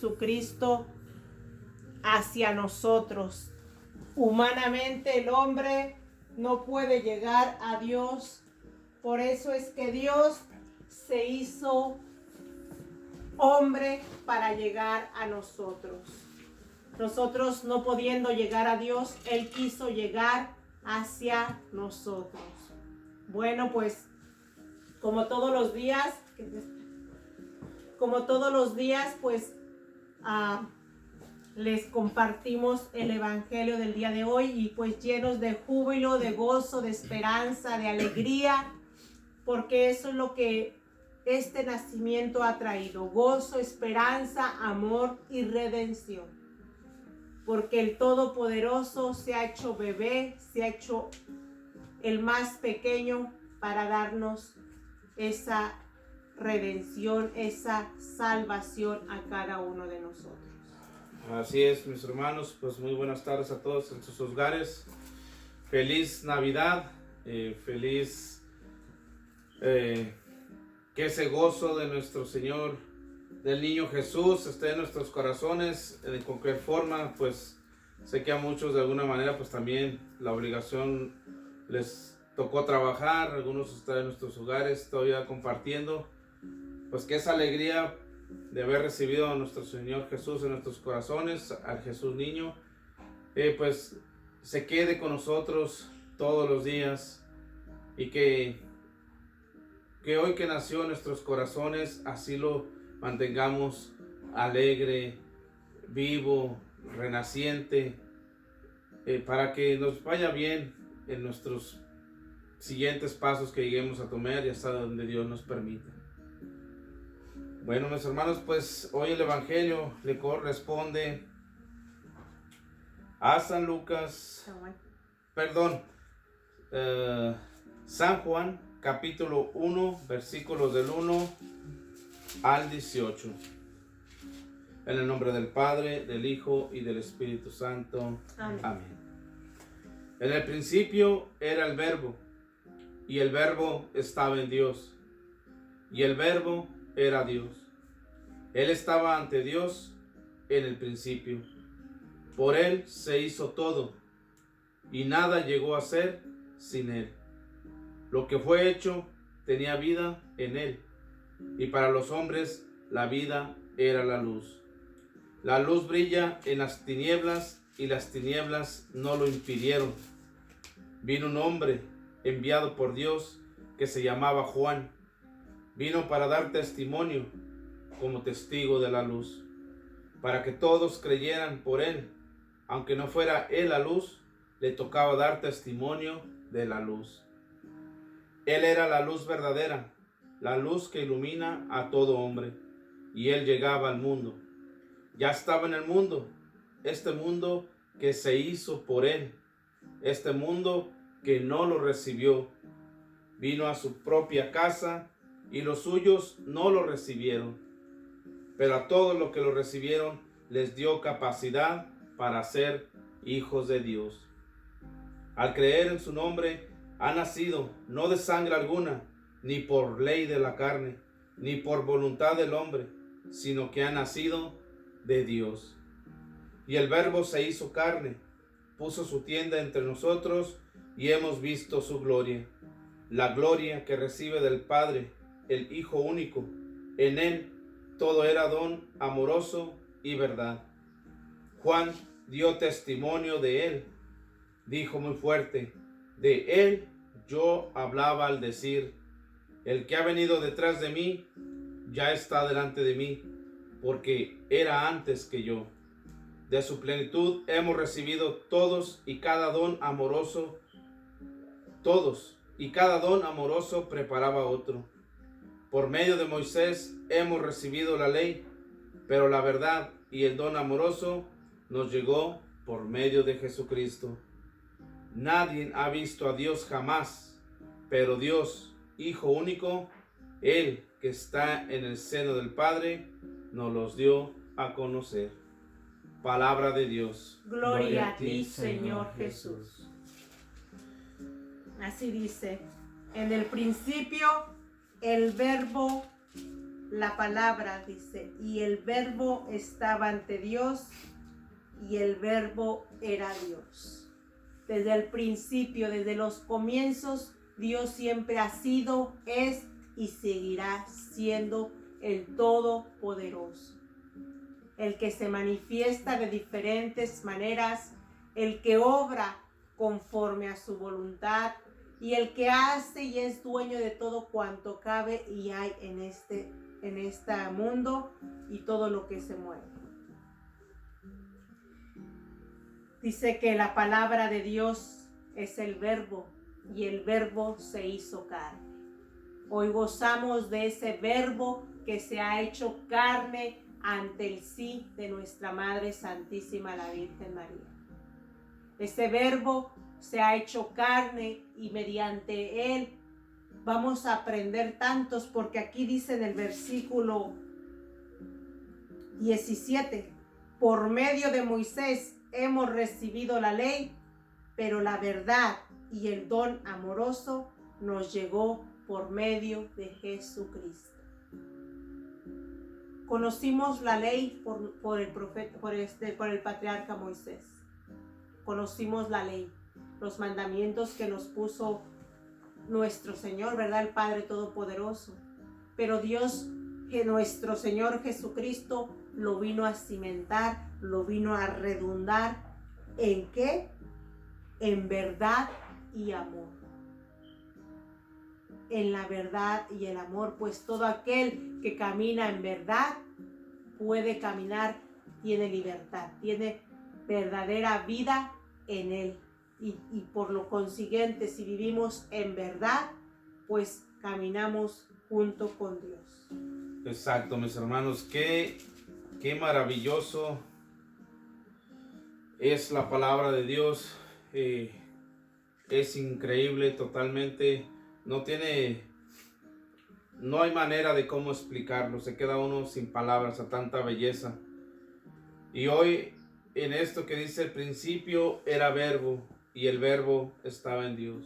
Jesucristo hacia nosotros. Humanamente el hombre no puede llegar a Dios. Por eso es que Dios se hizo hombre para llegar a nosotros. Nosotros no pudiendo llegar a Dios, Él quiso llegar hacia nosotros. Bueno, pues como todos los días, pues les compartimos el evangelio del día de hoy y pues llenos de júbilo, de gozo, de esperanza, de alegría, porque eso es lo que este nacimiento ha traído: gozo, esperanza, amor y redención. Porque el Todopoderoso se ha hecho bebé, se ha hecho el más pequeño para darnos esa redención, esa salvación a cada uno de nosotros. Así es, mis hermanos, pues muy buenas tardes a todos en sus hogares. Feliz Navidad, feliz que ese gozo de nuestro Señor, del niño Jesús, esté en nuestros corazones de cualquier forma. Pues sé que a muchos de alguna manera pues también la obligación les tocó trabajar, algunos están en nuestros hogares todavía compartiendo, pues que esa alegría de haber recibido a nuestro Señor Jesús en nuestros corazones, al Jesús niño, pues se quede con nosotros todos los días, y que hoy que nació en nuestros corazones, así lo mantengamos alegre, vivo, renaciente, para que nos vaya bien en nuestros siguientes pasos que lleguemos a tomar y hasta donde Dios nos permita. Bueno, mis hermanos, pues hoy el evangelio le corresponde a San Juan, capítulo 1, versículos del 1 al 18. En el nombre del Padre, del Hijo y del Espíritu Santo. Amén. Amén. En el principio era el Verbo, y el Verbo estaba en Dios, y el Verbo era Dios. Él estaba ante Dios en el principio. Por Él se hizo todo, y nada llegó a ser sin Él. Lo que fue hecho tenía vida en Él, y para los hombres la vida era la luz. La luz brilla en las tinieblas, y las tinieblas no lo impidieron. Vino un hombre enviado por Dios que se llamaba Juan. Vino para dar testimonio como testigo de la luz, para que todos creyeran por él. Aunque no fuera él la luz, le tocaba dar testimonio de la luz. Él era la luz verdadera, la luz que ilumina a todo hombre, y él llegaba al mundo. Ya estaba en el mundo, este mundo que se hizo por él, este mundo que no lo recibió. Vino a su propia casa, y los suyos no lo recibieron. Pero a todos los que lo recibieron les dio capacidad para ser hijos de Dios. Al creer en su nombre, ha nacido no de sangre alguna, ni por ley de la carne, ni por voluntad del hombre, sino que ha nacido de Dios. Y el Verbo se hizo carne, puso su tienda entre nosotros, y hemos visto su gloria, la gloria que recibe del Padre, el Hijo único. En él todo era don amoroso y verdad. Juan dio testimonio de él, dijo muy fuerte: de él yo hablaba al decir, el que ha venido detrás de mí ya está delante de mí, porque era antes que yo. De su plenitud hemos recibido todos y cada don amoroso, preparaba otro. Por medio de Moisés hemos recibido la ley, pero la verdad y el don amoroso nos llegó por medio de Jesucristo. Nadie ha visto a Dios jamás, pero Dios, Hijo único, Él que está en el seno del Padre, nos los dio a conocer. Palabra de Dios. Gloria a ti, Señor Jesús. Así dice: en el principio el Verbo, la palabra, dice, y el verbo estaba ante Dios y el verbo era Dios. Desde el principio, desde los comienzos, Dios siempre ha sido, es y seguirá siendo el Todopoderoso. El que se manifiesta de diferentes maneras, el que obra conforme a su voluntad y el que hace y es dueño de todo cuanto cabe y hay en este mundo y todo lo que se mueve. Dice que la palabra de Dios es el verbo y el verbo se hizo carne. Hoy gozamos de ese verbo que se ha hecho carne ante el sí de nuestra Madre Santísima, la Virgen María. Ese verbo se ha hecho carne y mediante él vamos a aprender tantos, porque aquí dice en el versículo 17, por medio de Moisés hemos recibido la ley, pero la verdad y el don amoroso nos llegó por medio de Jesucristo. Conocimos la ley por el profeta, por el patriarca Moisés. Conocimos la ley, los mandamientos que nos puso nuestro Señor, ¿verdad? El Padre Todopoderoso. Pero Dios, que nuestro Señor Jesucristo lo vino a cimentar, lo vino a redundar. ¿En qué? En verdad y amor. En la verdad y el amor, pues todo aquel que camina en verdad puede caminar, tiene libertad, tiene verdadera vida en él. Y por lo consiguiente, si vivimos en verdad, pues caminamos junto con Dios. Exacto, mis hermanos, qué maravilloso es la palabra de Dios. Es increíble totalmente. No hay manera de cómo explicarlo. Se queda uno sin palabras a tanta belleza. Y hoy en esto que dice, el principio era verbo y el verbo estaba en Dios.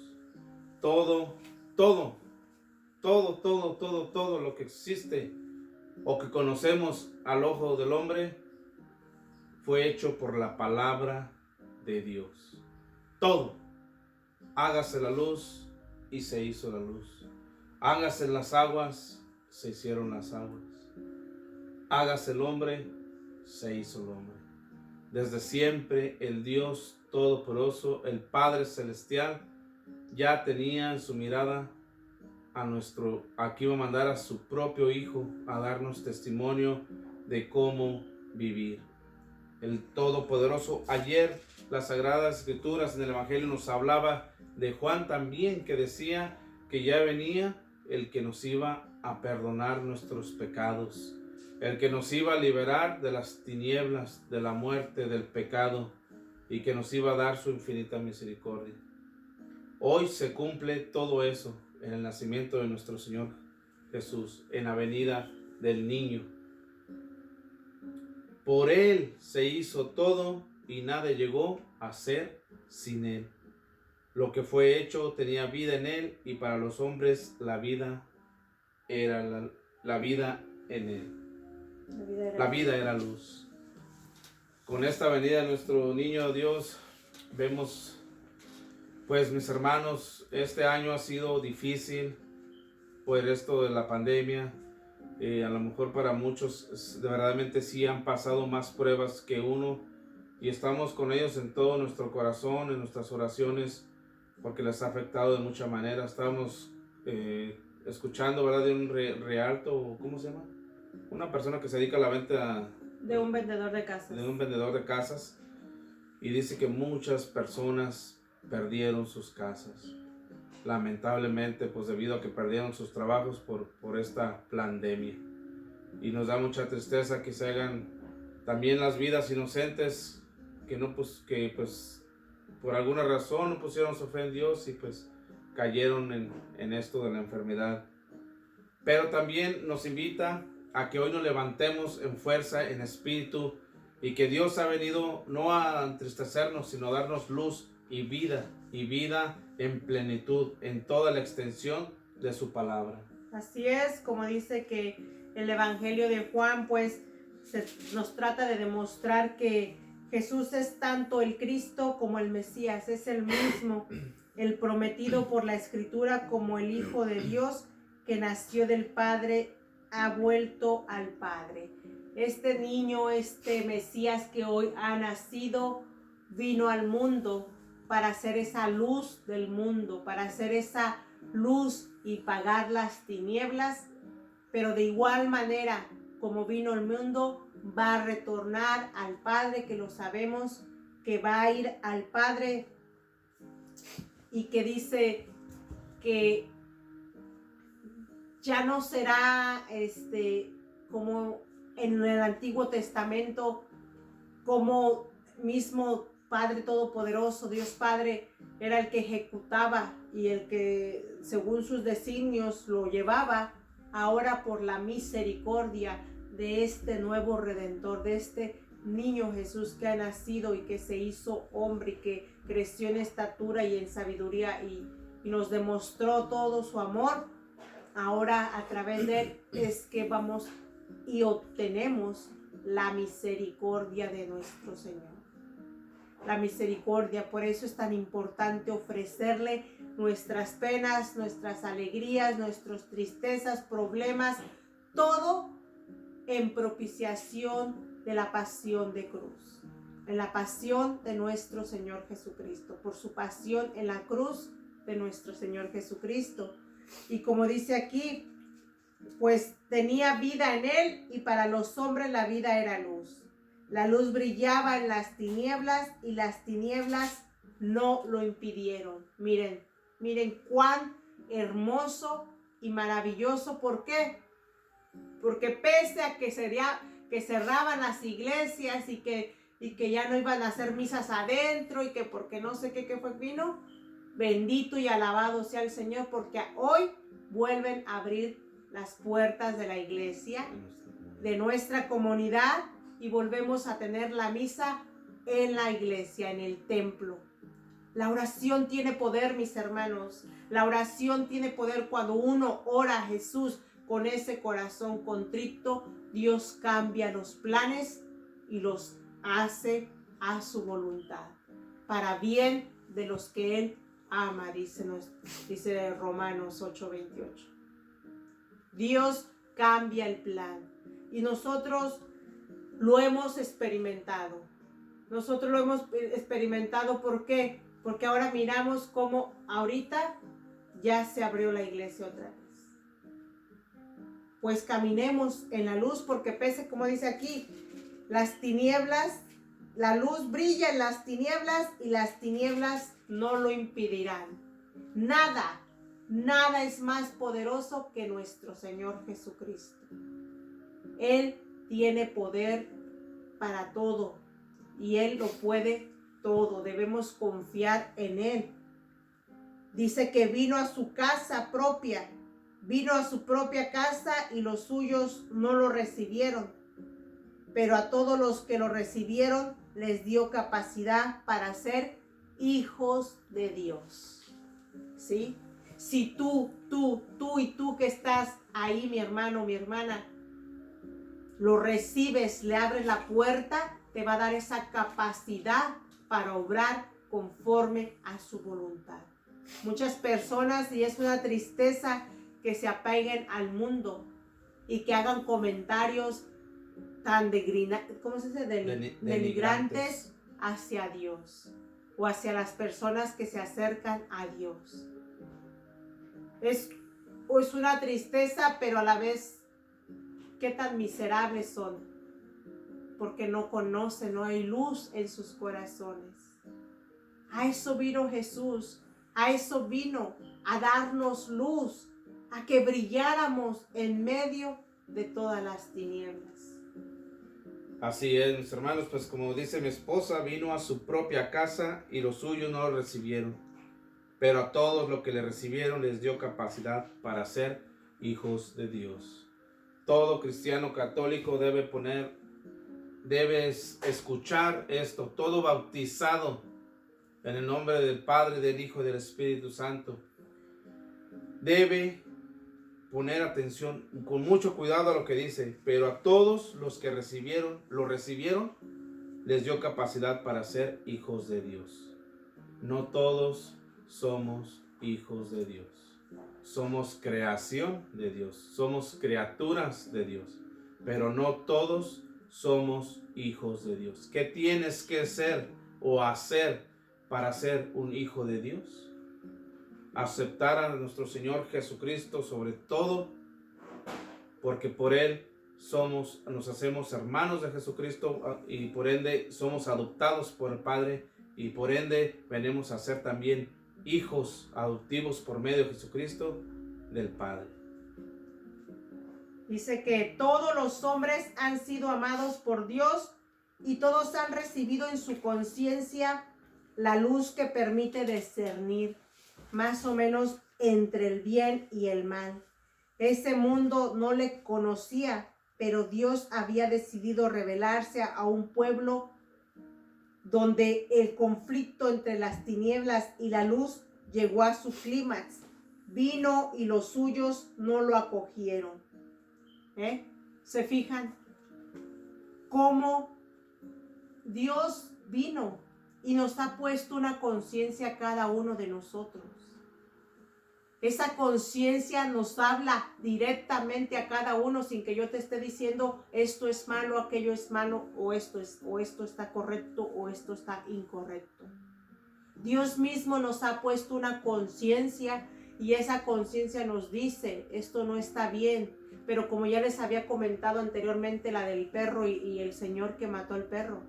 Todo lo que existe o que conocemos al ojo del hombre fue hecho por la palabra de Dios. Todo. Hágase la luz y se hizo la luz. Hágase las aguas, se hicieron las aguas. Hágase el hombre, se hizo el hombre. Desde siempre el Dios Todopoderoso, el Padre Celestial, ya tenía en su mirada aquí iba a mandar a su propio Hijo a darnos testimonio de cómo vivir. El Todopoderoso, ayer las Sagradas Escrituras en el Evangelio nos hablaba de Juan también, que decía que ya venía el que nos iba a perdonar nuestros pecados, el que nos iba a liberar de las tinieblas, de la muerte, del pecado, y que nos iba a dar su infinita misericordia. Hoy se cumple todo eso en el nacimiento de nuestro Señor Jesús, en la venida del niño. Por Él se hizo todo y nada llegó a ser sin Él. Lo que fue hecho tenía vida en Él y para los hombres la vida era la vida en Él. La vida era luz. Con esta venida de nuestro niño Dios, vemos, pues mis hermanos, este año ha sido difícil por esto de la pandemia. A lo mejor para muchos de verdaderamente sí han pasado más pruebas que uno y estamos con ellos en todo nuestro corazón, en nuestras oraciones, porque les ha afectado de mucha manera. Estamos escuchando, ¿verdad?, de un realto, ¿cómo se llama? Una persona que se dedica a la venta de un vendedor de casas. De un vendedor de casas, y dice que muchas personas perdieron sus casas, lamentablemente, pues debido a que perdieron sus trabajos por esta pandemia. Y nos da mucha tristeza que se hagan también las vidas inocentes que por alguna razón no pusieron su fe en Dios y pues cayeron en esto de la enfermedad. Pero también nos invita a que hoy nos levantemos en fuerza, en espíritu, y que Dios ha venido no a entristecernos, sino a darnos luz y vida en plenitud, en toda la extensión de su palabra. Así es, como dice que el Evangelio de Juan, pues nos trata de demostrar que Jesús es tanto el Cristo como el Mesías, es el mismo, el prometido por la Escritura como el Hijo de Dios que nació del Padre, ha vuelto al Padre. Este niño, este Mesías que hoy ha nacido, vino al mundo para ser esa luz del mundo, para ser esa luz y pagar las tinieblas, pero de igual manera como vino al mundo, va a retornar al Padre, que lo sabemos, que va a ir al Padre y que dice que ya no será como en el Antiguo Testamento, como mismo Padre Todopoderoso, Dios Padre, era el que ejecutaba y el que según sus designios lo llevaba. Ahora por la misericordia de este nuevo Redentor, de este niño Jesús que ha nacido y que se hizo hombre y que creció en estatura y en sabiduría y nos demostró todo su amor, ahora a través de él es que vamos y obtenemos la misericordia de nuestro Señor. La misericordia, por eso es tan importante ofrecerle nuestras penas, nuestras alegrías, nuestras tristezas, problemas, todo en propiciación de la pasión de cruz, en la pasión de nuestro Señor Jesucristo, por su pasión en la cruz de nuestro Señor Jesucristo. Y como dice aquí, pues tenía vida en él y para los hombres la vida era luz. La luz brillaba en las tinieblas y las tinieblas no lo impidieron. Miren cuán hermoso y maravilloso. ¿Por qué? Porque pese a que cerraban las iglesias y que ya no iban a hacer misas adentro y que porque no sé qué fue vino, bendito y alabado sea el Señor, porque hoy vuelven a abrir las puertas de la iglesia, de nuestra comunidad, y volvemos a tener la misa en la iglesia, en el templo. La oración tiene poder, mis hermanos. La oración tiene poder cuando uno ora a Jesús con ese corazón contrito. Dios cambia los planes y los hace a su voluntad, para bien de los que Él ama, dice Romanos 8:28. Dios cambia el plan y nosotros lo hemos experimentado. Nosotros lo hemos experimentado, ¿por qué? Porque ahora miramos cómo ahorita ya se abrió la iglesia otra vez. Pues caminemos en la luz, porque pese, como dice aquí, las tinieblas, la luz brilla en las tinieblas y las tinieblas no lo impedirán. Nada es más poderoso que nuestro Señor Jesucristo. Él tiene poder para todo y Él lo puede todo. Debemos confiar en Él. Dice que vino a su casa propia, vino a su propia casa y los suyos no lo recibieron. Pero a todos los que lo recibieron les dio capacidad para ser hijos de Dios. ¿Sí? Si tú que estás ahí, mi hermano, mi hermana, lo recibes, le abres la puerta, te va a dar esa capacidad para obrar conforme a su voluntad. Muchas personas, y es una tristeza, que se apeguen al mundo y que hagan comentarios tan denigrantes hacia Dios o hacia las personas que se acercan a Dios. Es una tristeza, pero a la vez qué tan miserables son, porque no conocen, no hay luz en sus corazones. A eso vino Jesús, a eso vino, a darnos luz, a que brilláramos en medio de todas las tinieblas. Así es, mis hermanos, pues como dice mi esposa, vino a su propia casa y los suyos no lo recibieron. Pero a todos los que le recibieron les dio capacidad para ser hijos de Dios. Todo cristiano católico debe escuchar esto. Todo bautizado en el nombre del Padre, del Hijo y del Espíritu Santo debe poner atención con mucho cuidado a lo que dice. Pero a todos los que lo recibieron, les dio capacidad para ser hijos de Dios. No todos somos hijos de Dios. Somos creación de Dios. Somos criaturas de Dios. Pero no todos somos hijos de Dios. ¿Qué tienes que ser o hacer para ser un hijo de Dios? Aceptar a nuestro Señor Jesucristo sobre todo, porque por Él nos hacemos hermanos de Jesucristo y por ende somos adoptados por el Padre y por ende venimos a ser también hijos adoptivos por medio de Jesucristo del Padre. Dice que todos los hombres han sido amados por Dios y todos han recibido en su conciencia la luz que permite discernir más o menos entre el bien y el mal. Ese mundo no le conocía, pero Dios había decidido revelarse a un pueblo donde el conflicto entre las tinieblas y la luz llegó a su clímax. Vino y los suyos no lo acogieron. ¿Se fijan cómo Dios vino y nos ha puesto una conciencia a cada uno de nosotros? Esa conciencia nos habla directamente a cada uno sin que yo te esté diciendo esto es malo, aquello es malo, o esto está correcto o esto está incorrecto. Dios mismo nos ha puesto una conciencia y esa conciencia nos dice esto no está bien. Pero como ya les había comentado anteriormente, la del perro y el señor que mató al perro.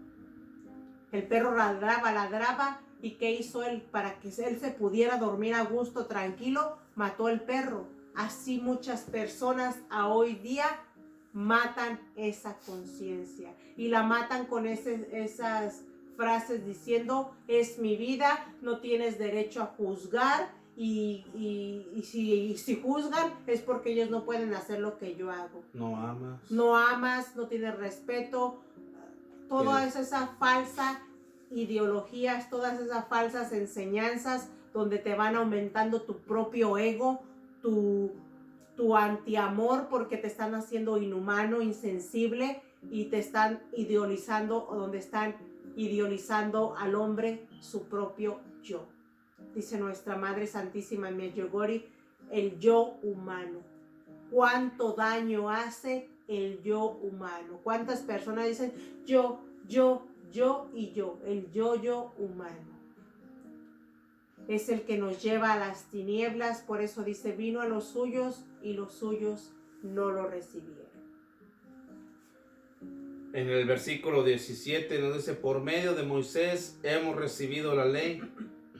El perro ladraba, ¿y qué hizo él? Para que él se pudiera dormir a gusto, tranquilo, mató al perro. Así muchas personas a hoy día matan esa conciencia. Y la matan con esas frases diciendo, es mi vida, no tienes derecho a juzgar. Y si juzgan es porque ellos no pueden hacer lo que yo hago. No amas. No amas, no tienes respeto. Todas esas falsas ideologías, todas esas falsas enseñanzas donde te van aumentando tu propio ego, tu antiamor porque te están haciendo inhumano, insensible y te están idealizando o donde están idealizando al hombre su propio yo. Dice nuestra Madre Santísima Medjugorje, el yo humano. ¿Cuánto daño hace el yo humano? ¿Cuántas personas dicen yo y yo? El yo humano. Es el que nos lleva a las tinieblas, por eso dice, vino a los suyos y los suyos no lo recibieron. En el versículo 17 nos dice, por medio de Moisés hemos recibido la ley,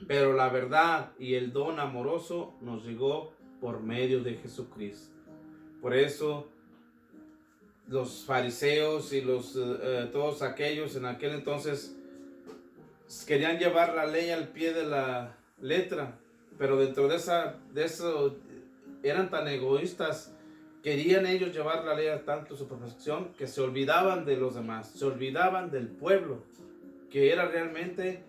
pero la verdad y el don amoroso nos llegó por medio de Jesucristo. Por eso los fariseos y todos aquellos en aquel entonces querían llevar la ley al pie de la letra, pero dentro de eso eran tan egoístas, querían ellos llevar la ley a tanto su perfección que se olvidaban de los demás, se olvidaban del pueblo, que era realmente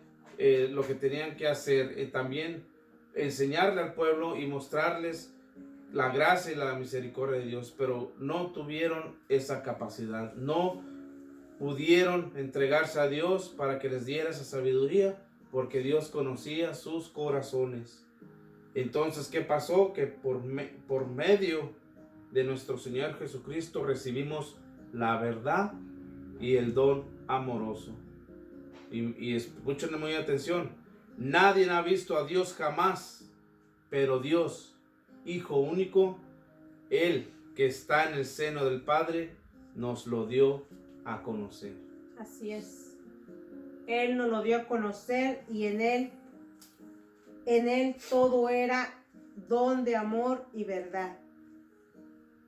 lo que tenían que hacer, también enseñarle al pueblo y mostrarles la gracia y la misericordia de Dios, pero no tuvieron esa capacidad, no pudieron entregarse a Dios para que les diera esa sabiduría, porque Dios conocía sus corazones. Entonces, ¿qué pasó? Que por medio de nuestro Señor Jesucristo recibimos la verdad y el don amoroso. Y escuchen muy atención, nadie ha visto a Dios jamás, pero Dios, Hijo único, Él que está en el seno del Padre, nos lo dio a conocer. Así es. Él nos lo dio a conocer y en Él todo era don de amor y verdad.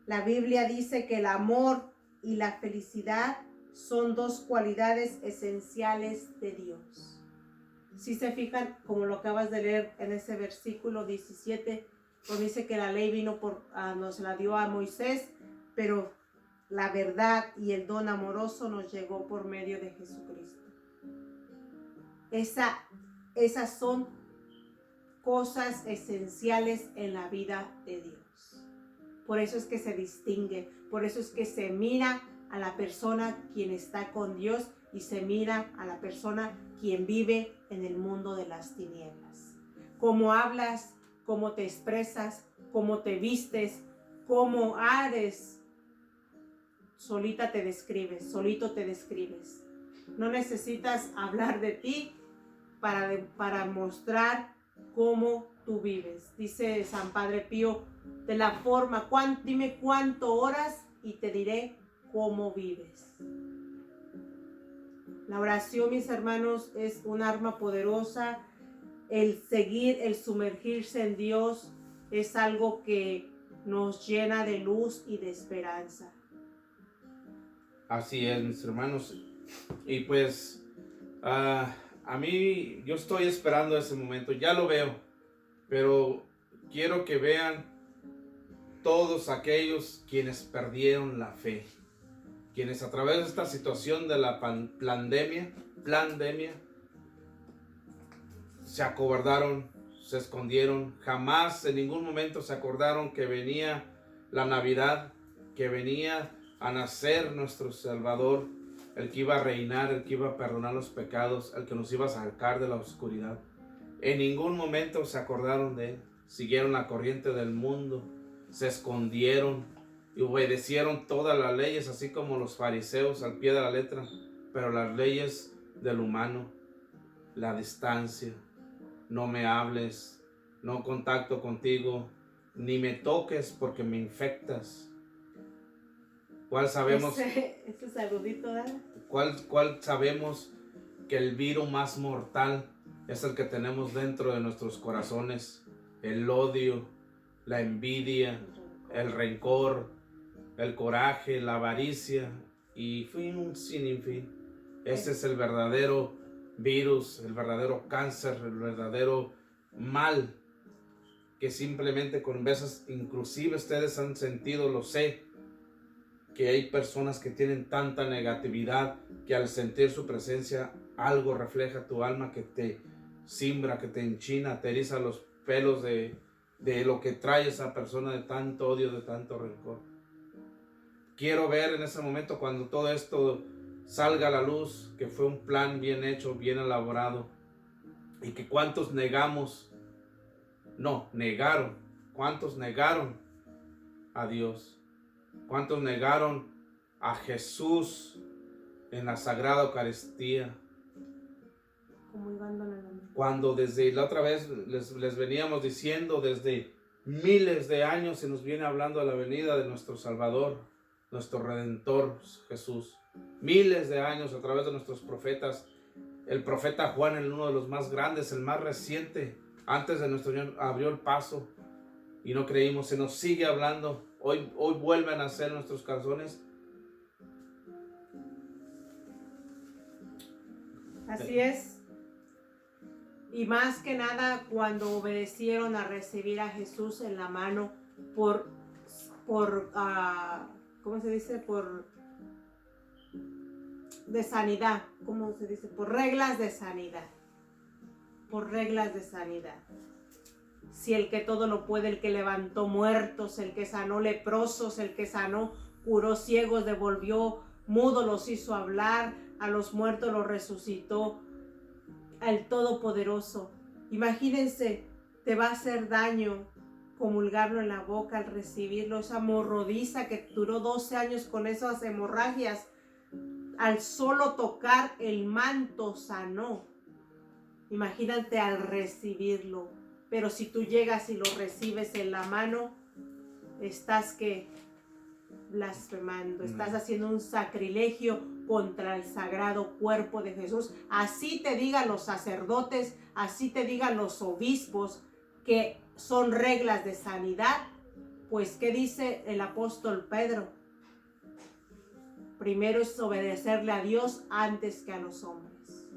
La Biblia dice que el amor y la felicidad son dos cualidades esenciales de Dios. Si se fijan, como lo acabas de leer en ese versículo 17, donde dice que la ley vino nos la dio a Moisés, pero la verdad y el don amoroso nos llegó por medio de Jesucristo. Esas son cosas esenciales en la vida de Dios. Por eso es que se distingue, por eso es que se mira a la persona quien está con Dios y se mira a la persona quien vive en el mundo de las tinieblas. Cómo hablas, cómo te expresas, cómo te vistes, cómo eres, solita te describes, solito te describes. No necesitas hablar de ti para mostrar cómo tú vives. Dice San Padre Pío, de la forma, dime cuánto oras y te diré cómo vives. La oración, mis hermanos, es un arma poderosa. El seguir, el sumergirse en Dios es algo que nos llena de luz y de esperanza. Así es, mis hermanos. Y pues a mí, yo estoy esperando ese momento, ya lo veo, pero quiero que vean todos aquellos quienes perdieron la fe, quienes a través de esta situación de la pandemia, se acobardaron, se escondieron, jamás en ningún momento se acordaron que venía la Navidad, que venía a nacer nuestro Salvador, el que iba a reinar, el que iba a perdonar los pecados, el que nos iba a sacar de la oscuridad. En ningún momento se acordaron de él, siguieron la corriente del mundo, se escondieron y obedecieron todas las leyes, así como los fariseos al pie de la letra, pero las leyes del humano, la distancia, no me hables, no contacto contigo, ni me toques porque me infectas. ¿Cuál sabemos? Ese saludito, ¿eh? ¿Cuál sabemos que el virus más mortal es el que tenemos dentro de nuestros corazones? El odio, la envidia, el rencor, el coraje, la avaricia y un sinfín. Ese es el verdadero virus, el verdadero cáncer, el verdadero mal que simplemente con veces, inclusive ustedes han sentido, lo sé, que hay personas que tienen tanta negatividad que al sentir su presencia algo refleja tu alma que te simbra, que te enchina, te eriza los pelos de lo que trae esa persona, de tanto odio, de tanto rencor. Quiero ver en ese momento cuando todo esto salga a la luz, que fue un plan bien hecho, bien elaborado, y que cuántos cuántos negaron a Dios, cuántos negaron a Jesús en la Sagrada Eucaristía. Cuando desde la otra vez les veníamos diciendo, desde miles de años se nos viene hablando de la venida de nuestro Salvador, nuestro Redentor Jesús. Miles de años a través de nuestros profetas. El profeta Juan, uno de los más grandes, el más reciente, antes de nuestro Señor, abrió el paso y no creímos. Se nos sigue hablando. Hoy vuelven a nacer nuestros corazones. Así es. Y más que nada cuando obedecieron a recibir a Jesús en la mano por ¿cómo se dice? De sanidad, ¿cómo se dice? Por reglas de sanidad. Por reglas de sanidad. Si el que todo lo puede, el que levantó muertos, el que sanó leprosos, el que sanó, curó ciegos, devolvió mudos, los hizo hablar, a los muertos los resucitó, al Todopoderoso. Imagínense, te va a hacer daño comulgarlo en la boca al recibirlo, esa morrodiza que duró 12 años con esas hemorragias, al solo tocar el manto sanó. Imagínate al recibirlo. Pero si tú llegas y lo recibes en la mano, estás blasfemando, estás haciendo un sacrilegio contra el sagrado cuerpo de Jesús. Así te digan los sacerdotes, así te digan los obispos, que son reglas de sanidad. Pues, ¿qué dice el apóstol Pedro? Primero es obedecerle a Dios antes que a los hombres.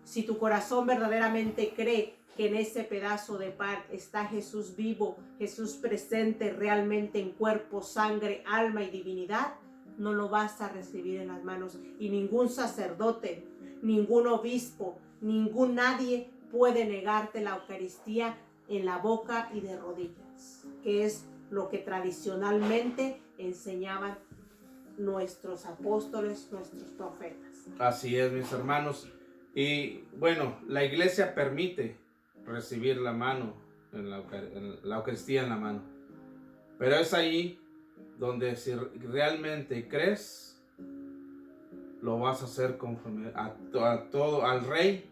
Si tu corazón verdaderamente cree que en ese pedazo de pan está Jesús vivo, Jesús presente realmente en cuerpo, sangre, alma y divinidad, no lo vas a recibir en las manos. Y ningún sacerdote, ningún obispo, nadie puede negarte la Eucaristía en la boca y de rodillas, que es lo que tradicionalmente enseñaban nuestros apóstoles, nuestros profetas. Así es, mis hermanos. Y bueno, la iglesia permite recibir la mano, en la Eucaristía en la mano. Pero es ahí donde si realmente crees, lo vas a hacer conforme a todo. Al rey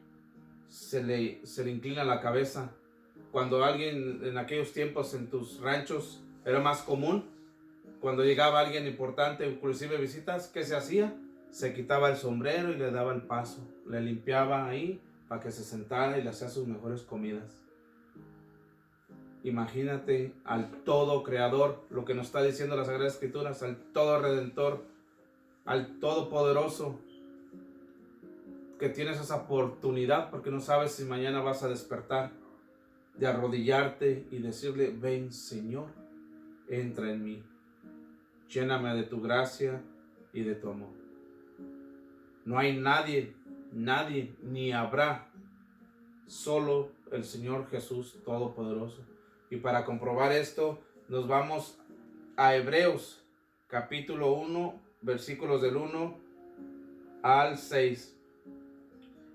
se le inclina la cabeza. Cuando alguien en aquellos tiempos en tus ranchos era más común, cuando llegaba alguien importante, inclusive visitas, ¿qué se hacía? Se quitaba el sombrero y le daba el paso. Le limpiaba ahí para que se sentara y le hacía sus mejores comidas. Imagínate al todo creador, lo que nos está diciendo las Sagradas Escrituras, al todo redentor, al todopoderoso, que tienes esa oportunidad porque no sabes si mañana vas a despertar, de arrodillarte y decirle: ven, Señor, entra en mí, lléname de tu gracia y de tu amor. No hay nadie, ni habrá, solo el Señor Jesús Todopoderoso. Y para comprobar esto, nos vamos a Hebreos, capítulo 1, versículos del 1 al 6.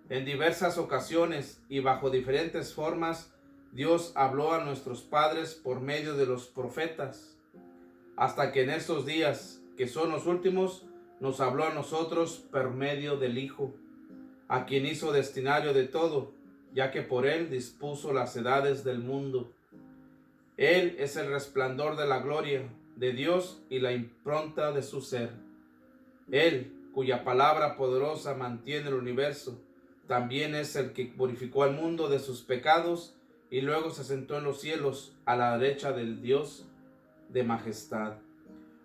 En diversas ocasiones y bajo diferentes formas, Dios habló a nuestros padres por medio de los profetas, hasta que en estos días, que son los últimos, nos habló a nosotros por medio del Hijo, a quien hizo destinatario de todo, ya que por él dispuso las edades del mundo. Él es el resplandor de la gloria de Dios y la impronta de su ser. Él, cuya palabra poderosa mantiene el universo, también es el que purificó al mundo de sus pecados y luego se sentó en los cielos a la derecha del Dios de majestad.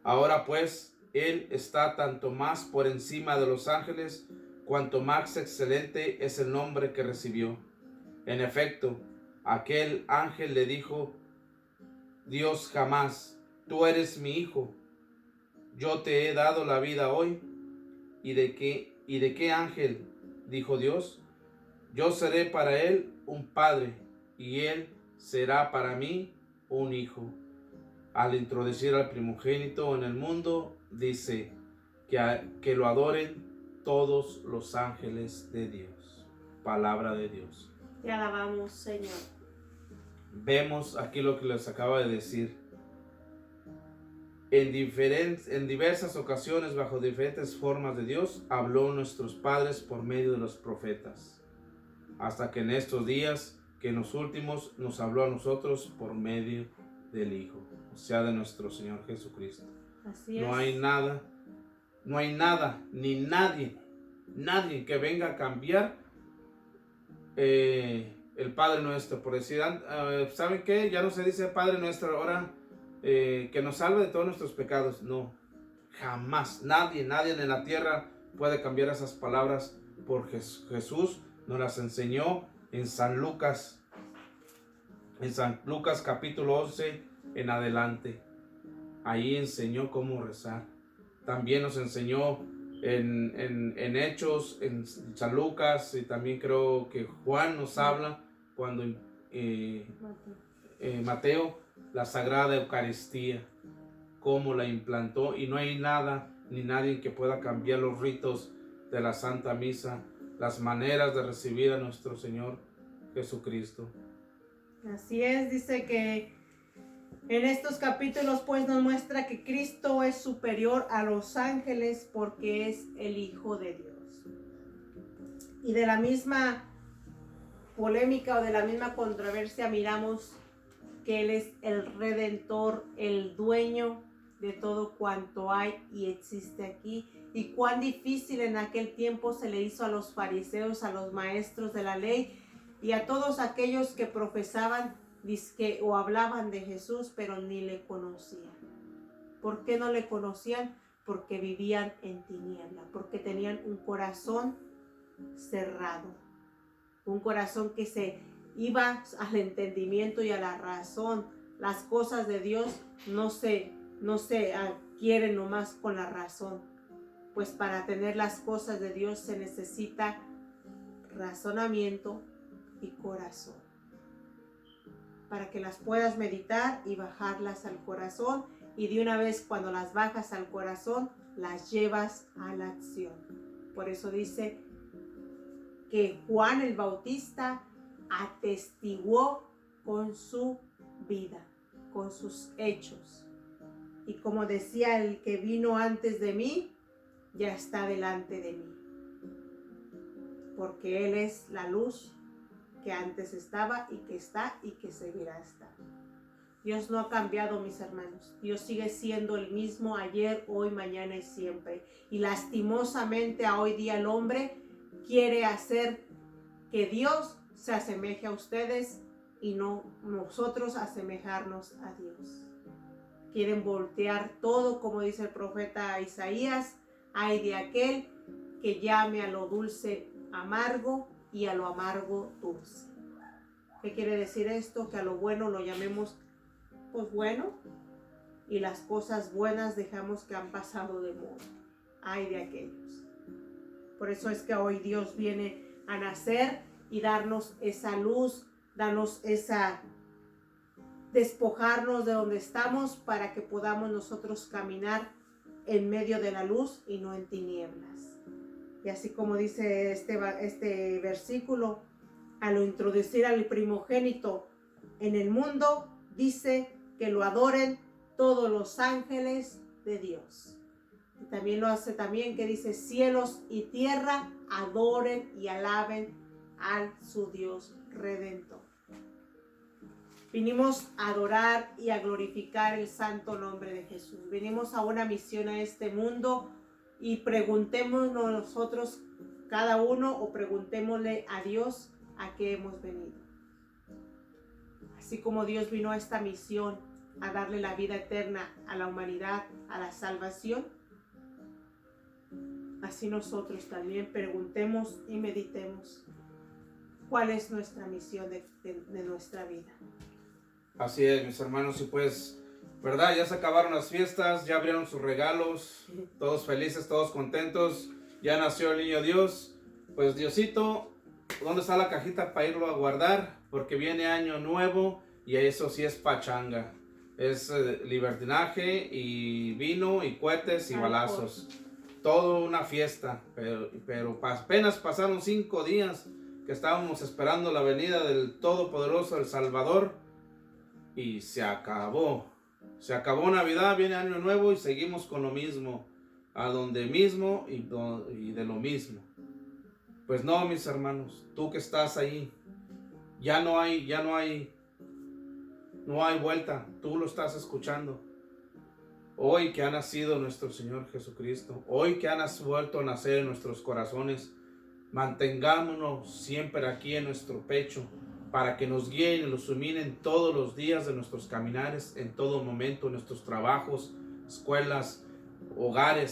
Ahora pues, Él está tanto más por encima de los ángeles, cuanto más excelente es el nombre que recibió. En efecto, aquel ángel le dijo: Dios jamás, tú eres mi hijo, yo te he dado la vida hoy. ¿Y de qué ángel? Dijo Dios: yo seré para él un padre, y él será para mí un hijo. Al introducir al primogénito en el mundo, dice que lo adoren todos los ángeles de Dios. Palabra de Dios. Te alabamos, Señor. Vemos aquí lo que les acaba de decir. En diversas ocasiones, bajo diferentes formas de Dios, habló a nuestros padres por medio de los profetas, hasta que en estos días, que en los últimos, nos habló a nosotros por medio del Hijo, o sea, de nuestro Señor Jesucristo. Así es. No hay nada, ni nadie que venga a cambiar el Padre Nuestro. Por decir, ¿saben qué? Ya no se dice Padre Nuestro ahora, que nos salve de todos nuestros pecados. No, jamás, nadie en la tierra puede cambiar esas palabras, porque Jesús nos las enseñó en San Lucas capítulo 11 en adelante. Ahí enseñó cómo rezar. También nos enseñó en Hechos, en San Lucas, y también creo que Juan nos habla cuando Mateo, la Sagrada Eucaristía, cómo la implantó, y no hay nada ni nadie que pueda cambiar los ritos de la Santa Misa, las maneras de recibir a nuestro Señor Jesucristo. Así es, dice que en estos capítulos pues nos muestra que Cristo es superior a los ángeles porque es el Hijo de Dios. Y de la misma polémica o de la misma controversia miramos que Él es el Redentor, el dueño de todo cuanto hay y existe aquí. Y cuán difícil en aquel tiempo se le hizo a los fariseos, a los maestros de la ley y a todos aquellos que profesaban o hablaban de Jesús, pero ni le conocían. ¿Por qué no le conocían? Porque vivían en tiniebla, porque tenían un corazón cerrado, un corazón que se iba al entendimiento y a la razón. Las cosas de Dios no se adquieren nomás con la razón, pues para tener las cosas de Dios se necesita razonamiento y corazón. para que las puedas meditar y bajarlas al corazón, y de una vez cuando las bajas al corazón, las llevas a la acción. Por eso dice que Juan el Bautista atestiguó con su vida, con sus hechos. Y como decía el que vino antes de mí, ya está delante de mí. Porque Él es la luz que antes estaba y que está y que seguirá estando. Dios no ha cambiado, mis hermanos. Dios sigue siendo el mismo ayer, hoy, mañana y siempre. Y lastimosamente a hoy día el hombre quiere hacer que Dios se asemeje a ustedes y no nosotros asemejarnos a Dios. Quieren voltear todo, como dice el profeta Isaías: ay de aquel que llame a lo dulce amargo y a lo amargo dulce. ¿Qué quiere decir esto? Que a lo bueno lo llamemos pues bueno, y las cosas buenas dejamos que han pasado de moda. Ay de aquellos. Por eso es que hoy Dios viene a nacer y darnos esa luz, darnos esa, despojarnos de donde estamos para que podamos nosotros caminar en medio de la luz y no en tinieblas. Y así como dice este versículo, al introducir al primogénito en el mundo, dice que lo adoren todos los ángeles de Dios. Y también lo hace también que dice: cielos y tierra adoren y alaben al su Dios Redentor. Vinimos a adorar y a glorificar el santo nombre de Jesús. Venimos a una misión a este mundo y preguntémonos nosotros, cada uno, o preguntémosle a Dios a qué hemos venido. Así como Dios vino a esta misión a darle la vida eterna a la humanidad, a la salvación, así nosotros también preguntemos y meditemos cuál es nuestra misión de nuestra vida. Así es, mis hermanos, y pues, ¿verdad? Ya se acabaron las fiestas, ya abrieron sus regalos, todos felices, todos contentos, ya nació el niño Dios. Pues Diosito, ¿dónde está la cajita para irlo a guardar? Porque viene año nuevo y eso sí es pachanga. Es libertinaje y vino y cohetes y balazos. Todo una fiesta, pero apenas pasaron 5 días que estábamos esperando la venida del Todopoderoso, el Salvador, y se acabó. Se acabó Navidad, viene Año Nuevo y seguimos con lo mismo, a donde mismo y de lo mismo. Pues no, mis hermanos, tú que estás ahí, ya no hay vuelta, tú lo estás escuchando. Hoy que ha nacido nuestro Señor Jesucristo, hoy que ha vuelto a nacer en nuestros corazones, mantengámonos siempre aquí en nuestro pecho, para que nos guíen y nos iluminen todos los días de nuestros caminares, en todo momento, en nuestros trabajos, escuelas, hogares.